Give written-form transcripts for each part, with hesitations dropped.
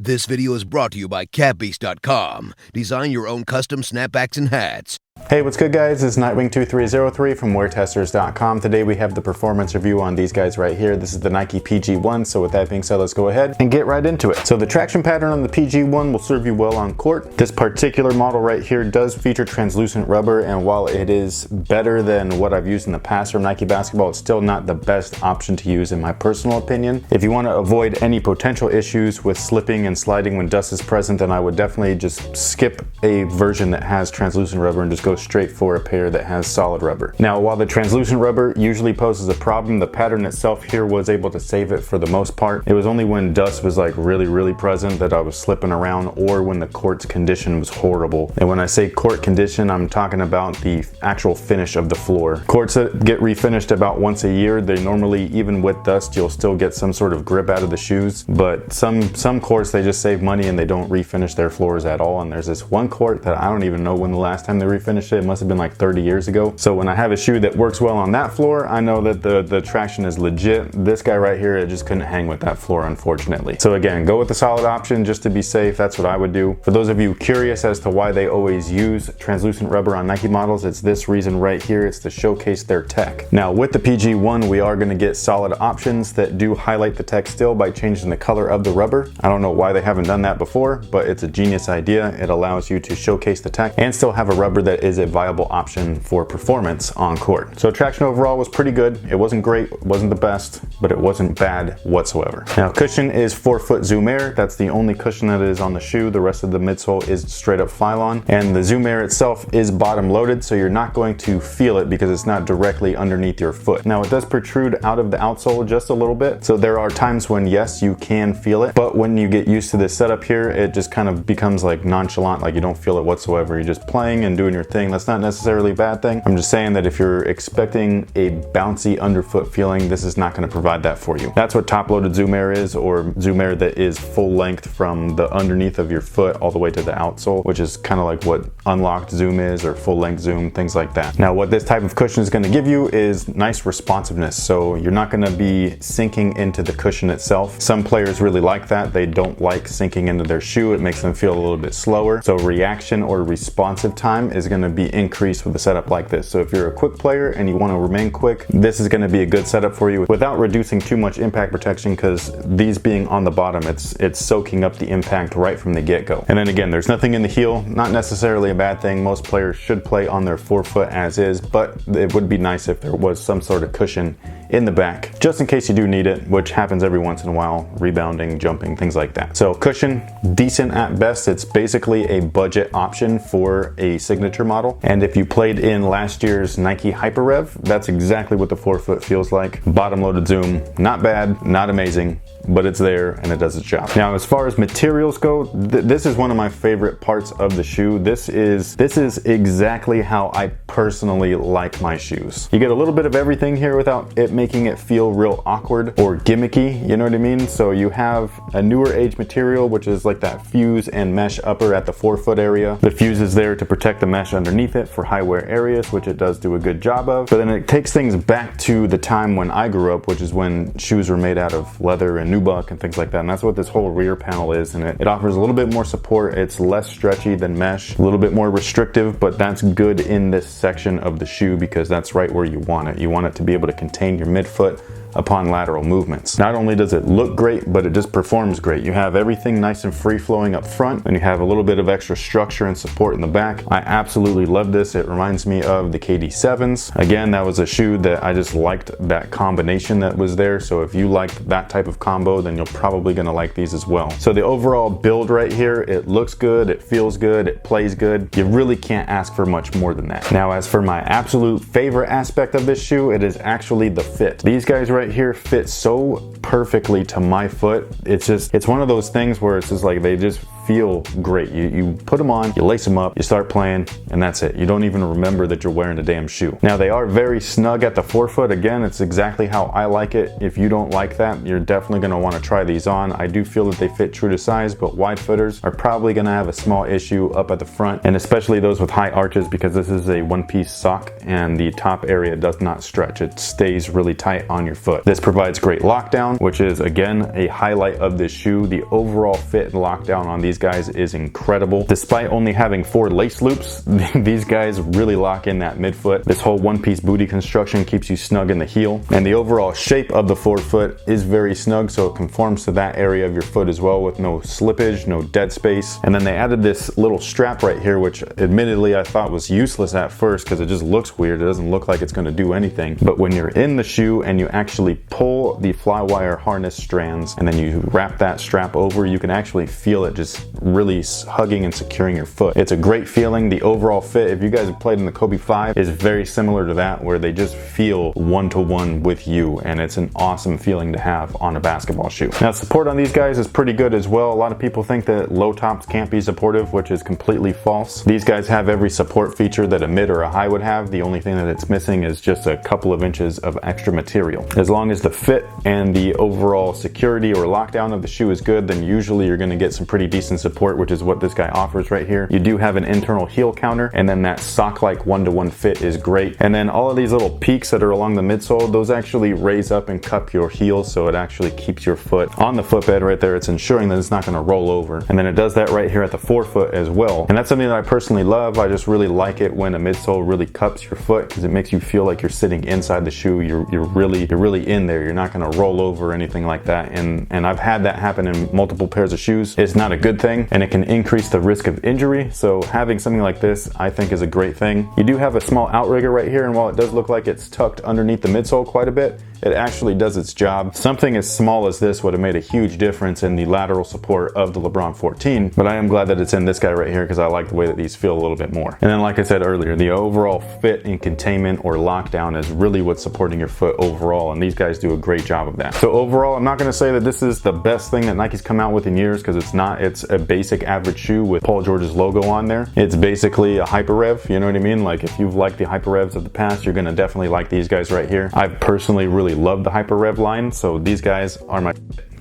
This video is brought to you by CatBeast.com. Design your own custom snapbacks and hats. Hey, what's good guys? This is Nightwing2303 from WearTesters.com. Today we have the performance review on these guys right here. This is the Nike PG1, so with that being said, let's go ahead and get right into it. So the traction pattern on the PG1 will serve you well on court. This particular model right here does feature translucent rubber, and while it is better than what I've used in the past from Nike basketball, it's still not the best option to use in my personal opinion. If you want to avoid any potential issues with slipping and sliding when dust is present, then I would definitely just skip a version that has translucent rubber and just go straight for a pair that has solid rubber. Now, while the translucent rubber usually poses a problem, the pattern itself here was able to save it for the most part. It was only when dust was like really present that I was slipping around, or when the court's condition was horrible. And when I say court condition, I'm talking about the actual finish of the floor. Courts that get refinished about once a year, they normally, even with dust, you'll still get some sort of grip out of the shoes. But some courts, they just save money and they don't refinish their floors at all. And there's this one court that I don't even know when the last time they refinished it. It must have been like 30 years ago. So when I have a shoe that works well on that floor, I know that the traction is legit. This guy right here, it just couldn't hang with that floor, unfortunately. So again, go with the solid option just to be safe. That's what I would do. For those of you curious as to why they always use translucent rubber on Nike models, it's this reason right here. It's to showcase their tech. Now with the PG1, we are going to get solid options that do highlight the tech still by changing the color of the rubber. I don't know why they haven't done that before, but it's a genius idea. It allows you to showcase the tech and still have a rubber that is a viable option for performance on court. So traction overall was pretty good. It wasn't great, it wasn't the best, but it wasn't bad whatsoever. Now cushion is 4-foot Zoom Air. That's the only cushion that is on the shoe. The rest of the midsole is straight up Phylon, and the Zoom Air itself is bottom loaded, so you're not going to feel it because it's not directly underneath your foot. Now it does protrude out of the outsole just a little bit, so there are times when yes, you can feel it, but when you get used to this setup here, it just kind of becomes like nonchalant, like you don't feel it whatsoever. You're just playing and doing your thing. That's not necessarily a bad thing. I'm just saying that if you're expecting a bouncy underfoot feeling, this is not going to provide that for you. That's what top-loaded Zoom Air is, or Zoom Air that is full length from the underneath of your foot all the way to the outsole, which is kind of like what unlocked Zoom is, or full length Zoom, things like that. Now what this type of cushion is going to give you is nice responsiveness, so you're not going to be sinking into the cushion itself. Some players really like that. They don't like sinking into their shoe. It makes them feel a little bit slower, so reaction or responsive time is going to be increased with a setup like this. So if you're a quick player and you want to remain quick, this is going to be a good setup for you without reducing too much impact protection, because these being on the bottom, it's soaking up the impact right from the get-go. And then again, there's nothing in the heel, not necessarily a bad thing. Most players should play on their forefoot as is, but it would be nice if there was some sort of cushion in the back, just in case you do need it, which happens every once in a while, rebounding, jumping, things like that. So cushion, decent at best. It's basically a budget option for a signature model. And if you played in last year's Nike Hyper Rev, that's exactly what the forefoot feels like. Bottom loaded Zoom, not bad, not amazing, but it's there and it does its job. Now, as far as materials go, this is one of my favorite parts of the shoe. This is exactly how I personally like my shoes. You get a little bit of everything here without it making it feel real awkward or gimmicky, you know what I mean? So you have a newer age material, which is like that fuse and mesh upper at the forefoot area. The fuse is there to protect the mesh underneath it for high wear areas, which it does do a good job of. But then it takes things back to the time when I grew up, which is when shoes were made out of leather and nubuck and things like that. And that's what this whole rear panel is. And it offers a little bit more support. It's less stretchy than mesh, a little bit more restrictive, but that's good in this section of the shoe because that's right where you want it. You want it to be able to contain your midfoot upon lateral movements. Not only does it look great, but it just performs great. You have everything nice and free flowing up front, and you have a little bit of extra structure and support in the back. I absolutely love this. It reminds me of the KD7s. Again, that was a shoe that I just liked that combination that was there. So if you liked that type of combo, then you're probably gonna like these as well. So the overall build right here, it looks good, it feels good, it plays good. You really can't ask for much more than that. Now, as for my absolute favorite aspect of this shoe, it is actually the fit. These guys right here fit so perfectly to my foot. It's one of those things where it's just like they just feel great. You put them on, you lace them up, you start playing, and that's it. You don't even remember that you're wearing a damn shoe. Now, they are very snug at the forefoot. Again, it's exactly how I like it. If you don't like that, you're definitely gonna wanna try these on. I do feel that they fit true to size, but wide footers are probably gonna have a small issue up at the front, and especially those with high arches, because this is a one-piece sock and the top area does not stretch. It stays really tight on your foot. This provides great lockdown. lockdown, which is again a highlight of this shoe. The overall fit and lockdown on these guys is incredible. Despite only having 4 lace loops, these guys really lock in that midfoot. This whole one-piece booty construction keeps you snug in the heel, and the overall shape of the forefoot is very snug, so it conforms to that area of your foot as well, with no slippage, no dead space. And then they added this little strap right here, which admittedly I thought was useless at first because it just looks weird. It doesn't look like it's going to do anything. But when you're in the shoe and you actually pull the flywire harness strands and then you wrap that strap over, you can actually feel it just really hugging and securing your foot. It's a great feeling. The overall fit, if you guys have played in the Kobe 5, is very similar to that, where they just feel one-to-one with you, and it's an awesome feeling to have on a basketball shoe. Now, support on these guys is pretty good as well. A lot of people think that low tops can't be supportive, which is completely false. These guys have every support feature that a mid or a high would have. The only thing that it's missing is just a couple of inches of extra material. As long as the fit and the overall security or lockdown of the shoe is good, then usually you're going to get some pretty decent support, which is what this guy offers right here. You do have an internal heel counter, and then that sock-like one-to-one fit is great. And then all of these little peaks that are along the midsole, those actually raise up and cup your heel, so it actually keeps your foot on the footbed right there. It's ensuring that it's not going to roll over. And then it does that right here at the forefoot as well. And that's something that I personally love. I just really like it when a midsole really cups your foot, because it makes you feel like you're sitting inside the shoe. You're really in there. You're not going to roll over or anything like that. And I've had that happen in multiple pairs of shoes. It's not a good thing, and it can increase the risk of injury. So having something like this, I think, is a great thing. You do have a small outrigger right here, and while it does look like it's tucked underneath the midsole quite a bit, it actually does its job. Something as small as this would have made a huge difference in the lateral support of the LeBron 14, but I am glad that it's in this guy right here because I like the way that these feel a little bit more. And then, like I said earlier, the overall fit and containment or lockdown is really what's supporting your foot overall, and these guys do a great job of that. So overall, I'm not going to say that this is the best thing that Nike's come out with in years, because it's not. It's a basic average shoe with Paul George's logo on there. It's basically a hyper rev, you know what I mean? Like, if you've liked the hyper revs of the past, you're going to definitely like these guys right here. I've personally really loved the hyper rev line, so these guys are my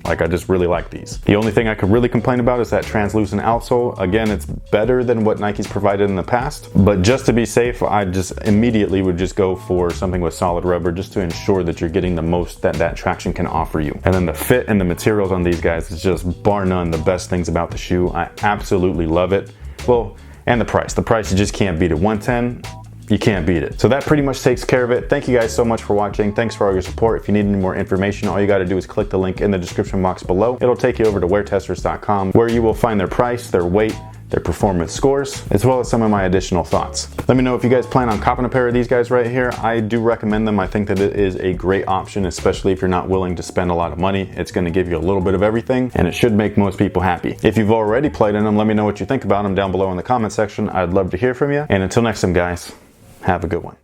like, I just really like these. The only thing I could really complain about is that translucent outsole. Again, it's better than what Nike's provided in the past, but just to be safe, I just immediately would just go for something with solid rubber, just to ensure that you're getting the most that traction can offer you. And then the fit and the materials on these guys is just bar none the best things about the shoe. I absolutely love it. Well, and the price. The price, you just can't beat it. $110. You can't beat it. So that pretty much takes care of it. Thank you guys so much for watching. Thanks for all your support. If you need any more information, all you got to do is click the link in the description box below. It'll take you over to WearTesters.com, where you will find their price, their weight, their performance scores, as well as some of my additional thoughts. Let me know if you guys plan on copping a pair of these guys right here. I do recommend them. I think that it is a great option, especially if you're not willing to spend a lot of money. It's going to give you a little bit of everything, and it should make most people happy. If you've already played in them, let me know what you think about them down below in the comment section. I'd love to hear from you. And until next time, guys, have a good one.